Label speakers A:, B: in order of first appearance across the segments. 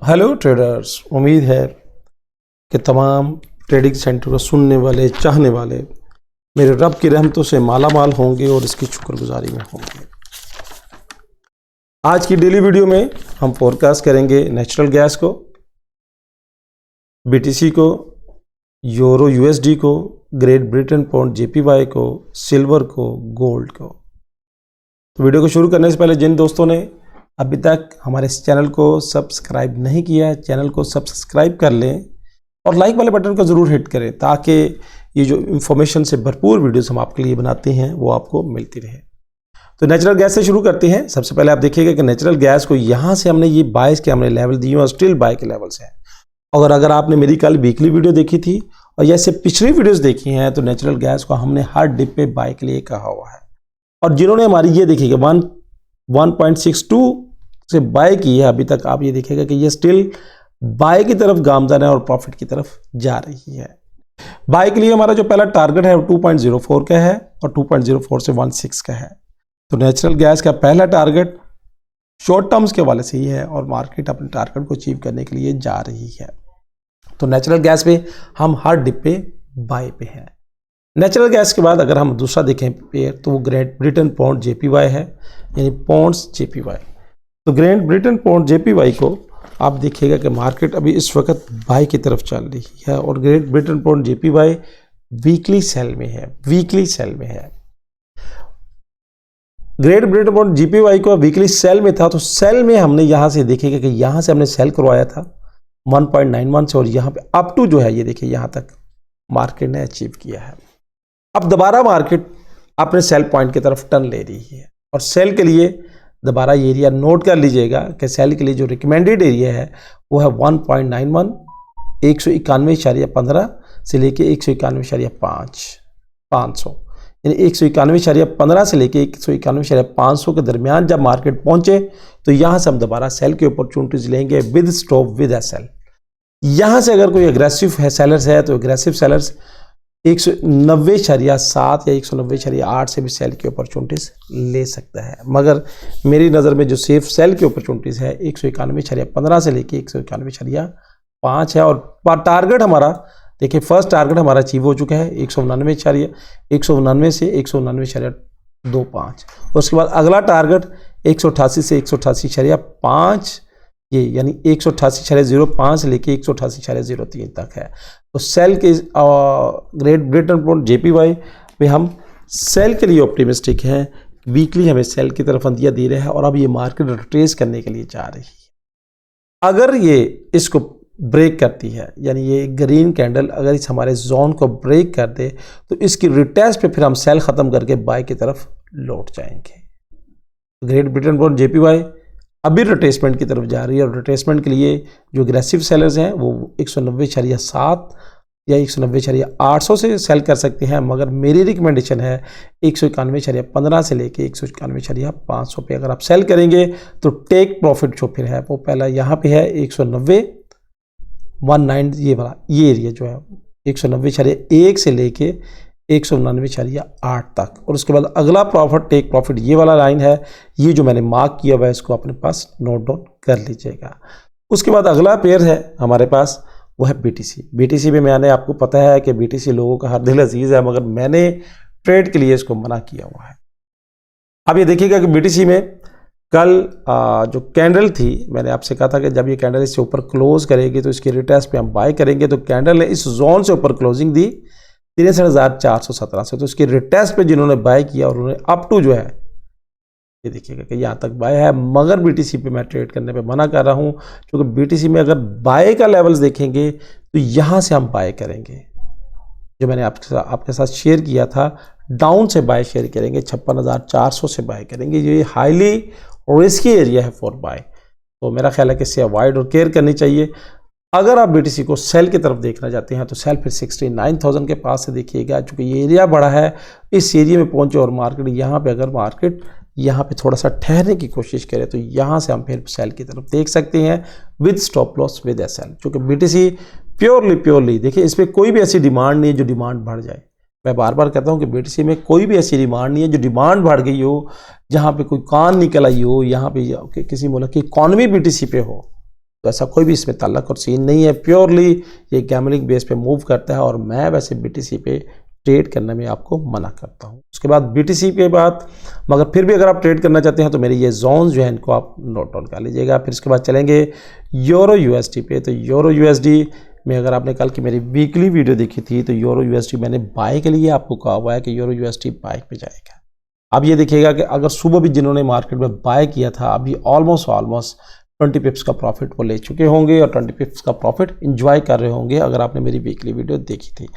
A: Hello traders, उम्मीद है कि तमाम ट्रेडिंग सेंटर को सुनने वाले चाहने वाले मेरे रब की रहमतों से माला माल होंगे और इसकी शुक्रगुजारी में होंगे। आज की डेली वीडियो में हम फोरकास्ट करेंगे नेचुरल गैस को, बीटीसी को, यूरो यूएसडी को, ग्रेट ब्रिटेन पाउंड जेपीवाई को, सिल्वर को, गोल्ड को। तो वीडियो को शुरू करने से पहले जिन दोस्तों ने अभी तक हमारे इस चैनल को सब्सक्राइब नहीं किया, चैनल को सब्सक्राइब कर लें और लाइक वाले बटन को ज़रूर हिट करें ताकि ये जो इन्फॉर्मेशन से भरपूर वीडियोस हम आपके लिए बनाते हैं वो आपको मिलती रहे। तो नेचुरल गैस से शुरू करते हैं। सबसे पहले आप देखिएगा कि नेचुरल गैस को यहाँ से हमने ये बाइस के हमने लेवल दिए और स्टिल बाय के लेवल्स हैं। और अगर आपने मेरी कल वीकली वीडियो देखी थी और जैसे पिछली वीडियोज़ देखी हैं तो नेचुरल गैस को हमने हर डिप पे बाय के लिए कहा हुआ है। और जिन्होंने हमारी ये देखिएगा 1.62 से बाय की है अभी तक, आप ये देखिएगा कि ये स्टिल बाय की तरफ गामजन है और प्रॉफिट की तरफ जा रही है। बाय के लिए हमारा जो पहला टारगेट है वो 2.04 का है और 2.04 से 16 का है। तो नेचुरल गैस का पहला टारगेट शॉर्ट टर्म्स के हवाले से ही है और मार्केट अपने टारगेट को अचीव करने के लिए जा रही है। तो नेचुरल गैस पे हम हर डिप पे बाय पे हैं। नेचुरल गैस के बाद अगर हम दूसरा देखें पेयर तो वो ग्रेट ब्रिटेन पाउंड जेपीवाई है, यानी पाउंड्स जेपीवाई। तो ग्रेट ब्रिटेन पाउंड जेपीवाई को आप देखिएगा कि मार्केट अभी इस वक्त बाय की तरफ चल रही है और Great Britain pound JPY weekly sell में है, वीकली सेल में है। ग्रेट ब्रिटेन पाउंड जेपीवाई को वीकली सेल में था, तो सेल में हमने यहां से देखिएगा कि यहां से हमने सेल करवाया था 1.91 से और यहां पे अप टू जो है ये देखिए यहां तक मार्केट ने अचीव किया है। अब दोबारा मार्केट अपने सेल पॉइंट की तरफ टर्न ले रही है और सेल के लिए दोबारा ये एरिया नोट कर लीजिएगा कि सेल के लिए जो रिकमेंडेड एरिया है वो है 1.91, 191.15 से लेके 191.500, यानी 191.15 से लेके 191.500 के दरमियान जब मार्केट पहुंचे तो यहां से हम दोबारा सेल की अपॉर्चुनिटीज लेंगे विद स्टॉप विद एसएल। यहां से अगर कोई एग्रेसिव है सेलर्स है तो एग्रेसिव सेलर्स 190.7 या 190.8 से भी सेल की अपॉर्चुनिटीज ले सकता है, मगर मेरी नज़र में जो सेफ सेल की अपॉर्चुनिटीज है 191.15 से लेके 191.5 है। और टारगेट हमारा देखिए, फर्स्ट टारगेट हमारा अचीव हो चुका है 199 से 199.25। उसके बाद अगला टारगेट 188 से 188.5 ये यानी 188.05 से लेके 188.03 तक है। तो सेल के ग्रेट ब्रिटेन पाउंड जेपीवाई पे हम सेल के लिए ऑप्टिमिस्टिक हैं। वीकली हमें सेल की तरफ अंदिया दे रहा है और अब ये मार्केट रिट्रेस करने के लिए जा रही है। अगर ये इसको ब्रेक करती है, यानी ये ग्रीन कैंडल अगर इस हमारे जोन को ब्रेक कर दे तो इसकी रिटेस्ट पे फिर हम सेल ख़त्म करके बाय की तरफ लौट जाएंगे। ग्रेट ब्रिटेन पाउंड जेपीवाई अभी रिट्रेसमेंट की तरफ जा रही है और रिट्रेसमेंट के लिए जो एग्रेसिव सेलर्स हैं वो 190.7 या 190.800 से सेल कर सकते हैं, मगर मेरी रिकमेंडेशन है 191.15 से लेके 191.500 पे अगर आप सेल करेंगे तो टेक प्रॉफिट जो फिर है वो पहला यहाँ पे है 190.19, ये वाला ये एरिया जो है 190.1 से लेके 199.8 तक। और उसके बाद अगला प्रॉफिट टेक प्रॉफिट ये वाला लाइन है, ये जो मैंने मार्क किया हुआ है इसको अपने पास नोट डाउन कर लीजिएगा। उसके बाद अगला पेयर है हमारे पास वो है बीटीसी। बीटीसी में मैंने आपको पता है कि बीटीसी लोगों का हर दिल अजीज़ है, मगर मैंने ट्रेड के लिए इसको मना किया हुआ है। अब ये देखिएगा कि बीटीसी में कल जो कैंडल थी, मैंने आपसे कहा था कि जब ये कैंडल इससे ऊपर क्लोज करेगी तो इसकी रिटेस्ट पे हम बाय करेंगे। तो कैंडल ने इस जोन से ऊपर क्लोजिंग दी 63,417 से, तो इसकी रिटेस्ट पे जिन्होंने बाय किया और उन्होंने अप टू जो है ये देखिएगा कि यहाँ तक बाय है, मगर बीटीसी पे मैं ट्रेड करने पे मना कर रहा हूँ क्योंकि बीटीसी में अगर बाय का लेवल्स देखेंगे तो यहाँ से हम बाय करेंगे। जो मैंने आपके साथ शेयर किया था डाउन से बाय शेयर करेंगे, 56,400 से बाय करेंगे। ये हाईली रिस्की एरिया है फॉर बाय, तो मेरा ख्याल है कि इससे अवॉइड और केयर करनी चाहिए। अगर आप बीटीसी को सेल की तरफ देखना चाहते हैं तो सेल फिर 69,000 के पास से देखिएगा, चूँकि ये एरिया बड़ा है, इस एरिया में पहुंचे और मार्केट यहाँ पे अगर मार्केट यहाँ पे थोड़ा सा ठहरने की कोशिश करे तो यहाँ से हम फिर सेल की तरफ देख सकते हैं with stop loss with SL. क्योंकि बीटीसी प्योरली देखिए, इस पर कोई भी ऐसी डिमांड नहीं है जो डिमांड बढ़ जाए। मैं बार बार कहता हूँ कि बीटीसी में कोई भी ऐसी डिमांड नहीं है जो डिमांड बढ़ गई हो, जहाँ पे कोई कान निकल आई हो, यहाँ पे किसी मुल्क की इकॉनमी बीटीसी पे हो। तो ऐसा कोई भी इसमें ताल्लुक और सीन नहीं है, प्योरली ये गैमलिंग बेस पे मूव करता है और मैं वैसे BTC पे ट्रेड करने में आपको मना करता हूँ। उसके बाद BTC के बाद मगर फिर भी अगर आप ट्रेड करना चाहते हैं तो मेरे ये जोन्स जो है इनको आप नोट डाउन कर लीजिएगा। फिर उसके बाद चलेंगे यूरो USD पे। तो यूरो USD में अगर आपने कल की मेरी वीकली वीडियो देखी थी तो यूरो USD मैंने बाय के लिए आपको कहा हुआ है कि यूरो USD बाय पे जाएगा। अब ये देखिएगा कि अगर सुबह भी जिन्होंने मार्केट में बाय किया था अभी ऑलमोस्ट 20 पिप्स का प्रॉफिट वो ले चुके होंगे और 20 पिप्स का प्रॉफिट इंजॉय कर रहे होंगे अगर आपने मेरी वीकली वीडियो देखी थी।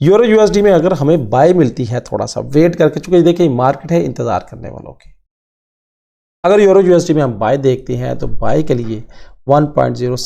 A: यूरो USD में अगर हमें बाय मिलती है थोड़ा सा वेट करके, चूंकि देखिए मार्केट है इंतजार करने वालों की, अगर यूरो USD में हम बाय देखते हैं तो बाय के लिए 1.076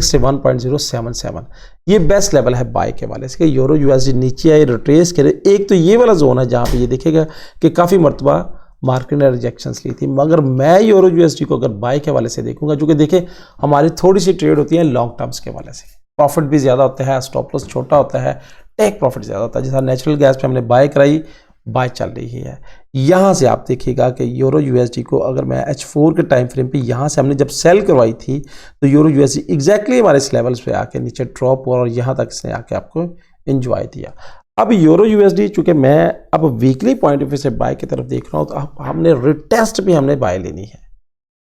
A: से 1.077 ये बेस्ट लेवल है बाय के वाले से। यूरो USD नीचे आए रिट्रेस करे, एक तो ये वाला जोन है जहाँ पे ये देखेगा कि काफ़ी मरतबा मार्केट ने रिजेक्शंस ली थी, मगर मैं यूरो USD को अगर बाय के वाले से देखूंगा, जो कि देखिए हमारी थोड़ी सी ट्रेड होती है लॉन्ग टर्म्स के वाले से, प्रॉफिट भी ज़्यादा होता है, स्टॉप लॉस छोटा होता है, टेक प्रॉफिट ज़्यादा होता है। जैसा नेचुरल गैस पे हमने बाय कराई, बाय चल रही है। यहाँ से आप देखिएगा कि यूरो USD को अगर मैं H4 के टाइम फ्रेम पे यहाँ से हमने जब सेल करवाई थी तो यूरो USD एग्जैक्टली हमारे इस लेवल्स पे आके नीचे ड्रॉप हुआ और यहाँ तक इसने आके आपको एंजॉय दिया। अब यूरो USD चूंकि मैं अब वीकली पॉइंट ऑफ व्यू से बाय की तरफ देख रहा हूँ तो अब हमने रिटेस्ट पे हमने बाय लेनी है।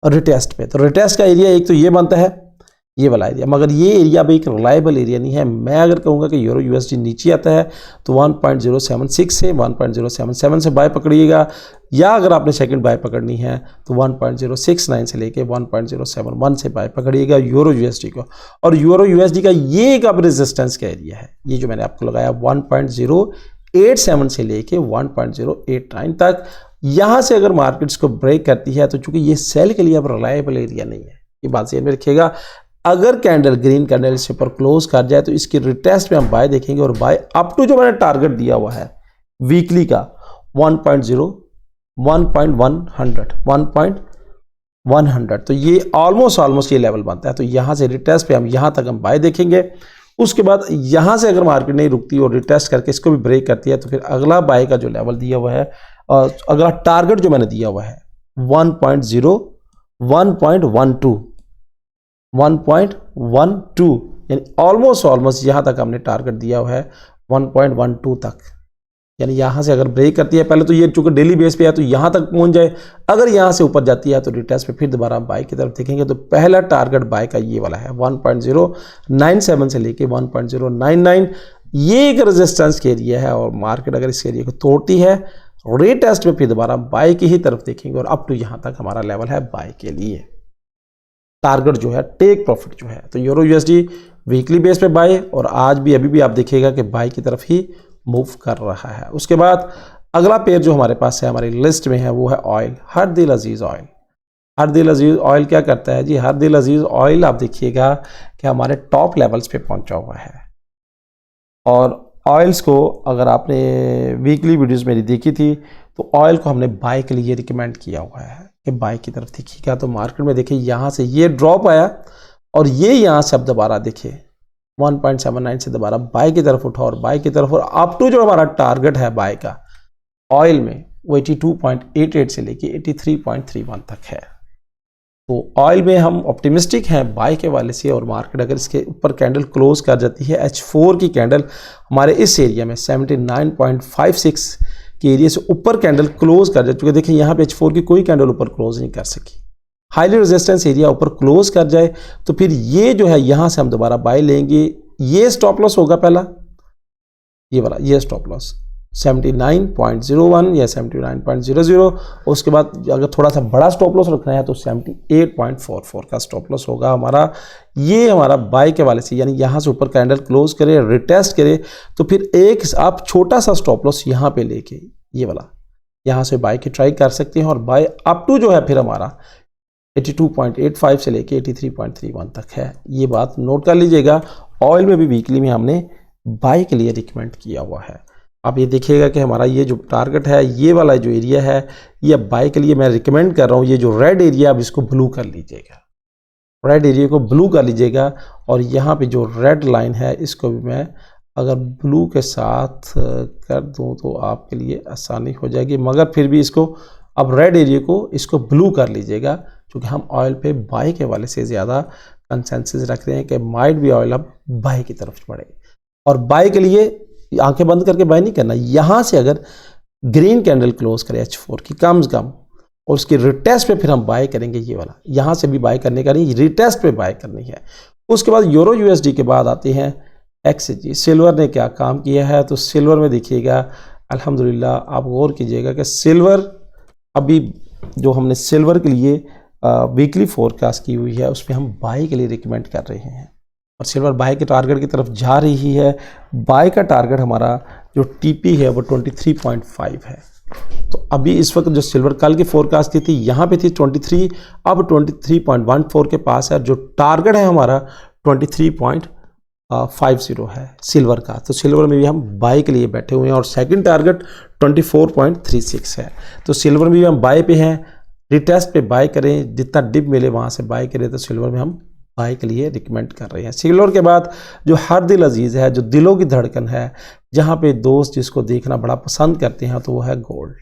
A: और रिटेस्ट पे तो रिटेस्ट का एरिया एक तो ये बनता है ये वाला एरिया, मगर ये एरिया भी एक रिलायबल एरिया नहीं है। मैं अगर कहूँगा कि यूरो USD नीचे आता है तो 1.076 से 1.077 से बाय पकड़िएगा, या अगर आपने सेकंड बाय पकड़नी है तो 1.069 से लेके 1.071 से बाय पकड़िएगा यूरो USD को। और यूरो USD का ये एक अब रेजिस्टेंस का एरिया है, ये जो मैंने आपको लगाया 1.087 से लेके 1.089 तक। यहाँ से अगर मार्केट्स को ब्रेक करती है तो चूंकि ये सेल के लिए अब रिलायबल एरिया नहीं है, ये बात ध्यान में रखिएगा। अगर कैंडल ग्रीन कैंडल इसके ऊपर क्लोज कर जाए तो इसकी रिटेस्ट में हम बाय देखेंगे और बाय अप टू जो मैंने टारगेट दिया हुआ है वीकली का 1.100 तो ये ऑलमोस्ट ये लेवल बनता है। तो यहाँ से रिटेस्ट पे हम यहाँ तक हम बाय देखेंगे। उसके बाद यहाँ से अगर मार्केट नहीं रुकती और रिटेस्ट करके इसको भी ब्रेक करती है तो फिर अगला बाय का जो लेवल दिया हुआ है और अगला टारगेट जो मैंने दिया हुआ है 1.12 यानी ऑलमोस्ट यहाँ तक हमने टारगेट दिया हुआ है 1.12 तक। यानी यहाँ से अगर ब्रेक करती है, पहले तो ये चूंकि डेली बेस पे है तो यहाँ तक पहुँच जाए, अगर यहाँ से ऊपर जाती है तो रिटेस्ट पे फिर दोबारा बाय की तरफ देखेंगे। तो पहला टारगेट बाय का ये वाला है 1.097 से लेके 1.099, ये एक रेजिस्टेंस के एरिया है और मार्केट अगर इस एरिया को तोड़ती है रिटेस्ट में फिर दोबारा बाय की ही तरफ देखेंगे और अप टू यहाँ तक हमारा लेवल है बाय के लिए। टारगेट जो है टेक प्रॉफिट जो है, तो यूरो USD वीकली बेस पे बाय और आज भी अभी भी आप देखिएगा कि बाय की तरफ ही मूव कर रहा है। उसके बाद अगला पेयर जो हमारे पास है हमारी लिस्ट में है वो है ऑयल, हर दिल अजीज ऑयल। हर दिल अजीज ऑयल क्या करता है जी, हर दिल अजीज ऑयल आप देखिएगा कि हमारे टॉप लेवल्स पे पहुंचा हुआ है। और ऑयल्स को अगर आपने वीकली वीडियोस मेरी देखी थी तो ऑयल को हमने बाय के लिए रिकमेंड किया हुआ है कि बाय की तरफ देखिएगा। तो मार्केट में देखिए यहाँ से ये ड्रॉप आया और ये यहाँ से अब दोबारा देखिए 1.79 से दोबारा बाय की तरफ उठा और बाय की तरफ, और अप टू जो हमारा टारगेट है बाय का ऑयल में वो 82.88 से लेके 83.31 तक है। तो ऑयल में हम ऑप्टिमिस्टिक हैं बाय के वाले से, और मार्केट अगर इसके ऊपर कैंडल क्लोज कर जाती है H4 की कैंडल हमारे इस एरिया में 79.56 के एरिया से ऊपर कैंडल क्लोज कर जाए, क्योंकि देखिए यहाँ पे H4 की कोई कैंडल ऊपर क्लोज नहीं कर सकी, हाईली रेजिस्टेंस एरिया ऊपर क्लोज कर जाए तो फिर ये जो है यहाँ से हम दोबारा बाय लेंगे। ये स्टॉप लॉस होगा पहला, ये वाला ये स्टॉप लॉस 79.01 या 79.00, उसके बाद अगर थोड़ा सा बड़ा स्टॉप लॉस रखना है तो 78.44 का स्टॉप लॉस होगा हमारा। ये हमारा बाय के वाले से, यानी यहाँ से ऊपर कैंडल क्लोज करे रिटेस्ट करे तो फिर एक आप छोटा सा स्टॉप लॉस यहाँ पे लेके ये वाला यहाँ से बाय की ट्राई कर सकते हैं, और बाय अप टू जो है फिर हमारा 82.85 से लेके 83.31 तक है। ये बात नोट कर लीजिएगा। ऑयल में भी वीकली में हमने बाय के लिए रिकमेंड किया हुआ है। आप ये देखिएगा कि हमारा ये जो टारगेट है ये वाला जो एरिया है ये बाय के लिए मैं रिकमेंड कर रहा हूँ। ये जो रेड एरिया अब इसको ब्लू कर लीजिएगा, रेड एरिया को ब्लू कर लीजिएगा, और यहाँ पे जो रेड लाइन है इसको भी मैं अगर ब्लू के साथ कर दूँ तो आपके लिए आसानी हो जाएगी, मगर फिर भी इसको अब रेड एरिया को इसको ब्लू कर लीजिएगा, क्योंकि हम ऑयल पे बाय के वाले से ज़्यादा कंसेंसस रख रहे हैं कि माइट भी ऑयल अब बाय की तरफ बढ़े। और बाय के लिए आंखें बंद करके बाय नहीं करना, यहाँ से अगर ग्रीन कैंडल क्लोज करे H4 की कम से कम और उसकी रिटेस्ट पे फिर हम बाय करेंगे ये वाला, यहाँ से भी बाय करने का नहीं, रिटेस्ट पे बाय करनी है। उसके बाद यूरो USD के बाद आते हैं XAG। सिल्वर ने क्या काम किया है, तो सिल्वर में देखिएगा अल्हम्दुलिल्लाह आप गौर कीजिएगा कि सिल्वर अभी जो हमने सिल्वर के लिए वीकली फोरकास्ट की हुई है उसमें हम बाय के लिए रिकमेंड कर रहे हैं और सिल्वर बाय के टारगेट की तरफ जा रही है। बाय का टारगेट हमारा जो TP है वो 23.5 है। तो अभी इस वक्त जो सिल्वर कल की फोरकास्ट की थी यहाँ पे थी 23, अब 23.14 के पास है। जो टारगेट है हमारा 23.50 है सिल्वर का। तो सिल्वर में भी हम बाय के लिए बैठे हुए हैं और सेकंड टारगेट 24.36 है। तो सिल्वर में भी हम बाय पे हैं, रिटेस्ट पे बाय करें, जितना डिप मिले वहाँ से बाय करें। तो सिल्वर में हम बाय के लिए रिकमेंड कर रहे हैं। सिल्वर के बाद जो हर दिल अजीज़ है, जो दिलों की धड़कन है, जहाँ पे दोस्त जिसको देखना बड़ा पसंद करते हैं, तो वो है गोल्ड।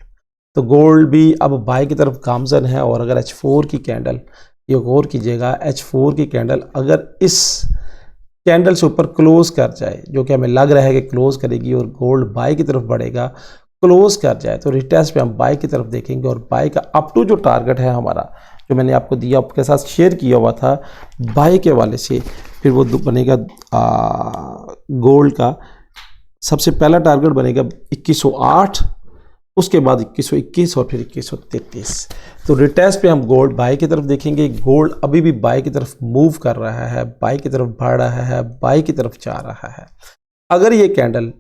A: तो गोल्ड भी अब बाय की तरफ गामजन है। और अगर H4 की कैंडल, ये गौर कीजिएगा, H4 की कैंडल अगर इस कैंडल से ऊपर क्लोज कर जाए, जो कि हमें लग रहा है कि क्लोज करेगी और गोल्ड बाय की तरफ बढ़ेगा, क्लोज कर जाए तो रिटेस्ट पे हम बाय की तरफ देखेंगे। और बाय का अप टू जो टारगेट है हमारा, जो मैंने आपको दिया, आपके साथ शेयर किया हुआ था बाय के वाले से, फिर वो बनेगा गोल्ड का सबसे पहला टारगेट बनेगा 2108, उसके बाद 2121 और फिर 2133। तो रिटेस्ट पे हम गोल्ड बाय की तरफ देखेंगे। गोल्ड अभी भी बाय की तरफ मूव कर रहा है, बाय की तरफ बढ़ रहा है, बाय की तरफ जा रहा है। अगर ये कैंडल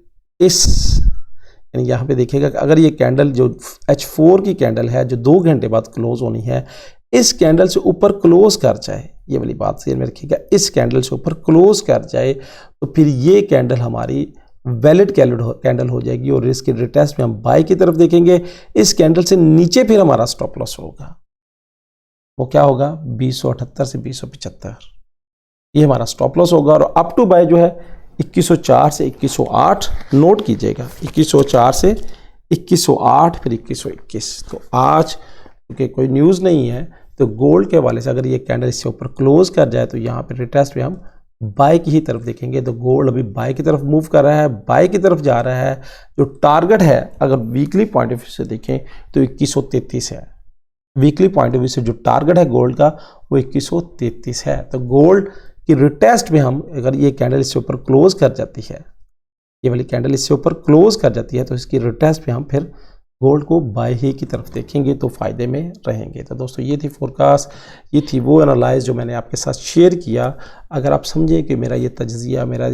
A: यानी यहाँ पे देखिएगा कि अगर ये कैंडल जो H4 की कैंडल है, जो 2 घंटे बाद क्लोज होनी है, इस कैंडल से ऊपर क्लोज कर जाए, ये वाली बात ध्यान में रखिएगा, इस कैंडल से ऊपर क्लोज कर जाए तो फिर ये कैंडल हमारी वैलिड कैंडल हो जाएगी और इसके रिटेस्ट में हम बाय की तरफ देखेंगे। इस कैंडल से नीचे फिर हमारा स्टॉप लॉस होगा, वो क्या होगा, 2078 से 2075, ये हमारा स्टॉप लॉस होगा। और अप टू बाय जो है 2104 से 2108 नोट कीजिएगा, 2104 से 2108 फिर 2121। तो आज क्योंकि कोई न्यूज़ नहीं है तो गोल्ड के हवाले से अगर ये कैंडल इससे ऊपर क्लोज कर जाए तो यहाँ पे रिटेस्ट में हम बाय की ही तरफ देखेंगे। तो गोल्ड अभी बाय की तरफ मूव कर रहा है, बाय की तरफ जा रहा है। जो टारगेट है अगर वीकली पॉइंट ऑफ व्यू से देखें तो 2133 है। वीकली पॉइंट ऑफ व्यू से जो टारगेट है गोल्ड का वो 2133 है। तो गोल्ड की रिटेस्ट में हम अगर ये कैंडल इससे ऊपर क्लोज कर जाती है, ये वाली कैंडल इससे ऊपर क्लोज कर जाती है, तो इसकी रिटेस्ट में हम फिर गोल्ड को बाय ही की तरफ देखेंगे तो फ़ायदे में रहेंगे। तो दोस्तों ये थी फोरकास्ट, ये थी वो एनालाइज जो मैंने आपके साथ शेयर किया। अगर आप समझें कि मेरा ये तज्ज़िया, मेरा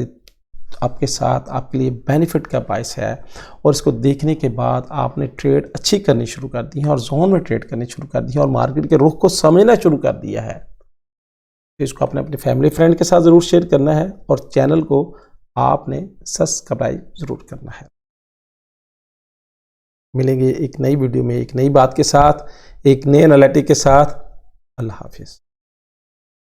A: आपके साथ आपके लिए बेनिफिट का बायस है और इसको देखने के बाद आपने ट्रेड अच्छी करनी शुरू कर दी है और जोन में ट्रेड करनी शुरू कर दी है और मार्केट के रुख को समझना शुरू कर दिया है, तो इसको आपने अपने फैमिली फ्रेंड के साथ ज़रूर शेयर करना है और चैनल को आपने सब्सक्राइब ज़रूर करना है। मिलेंगे एक नई वीडियो में एक नई बात के साथ, एक नए एनालिटिक के साथ। अल्लाह हाफिज़।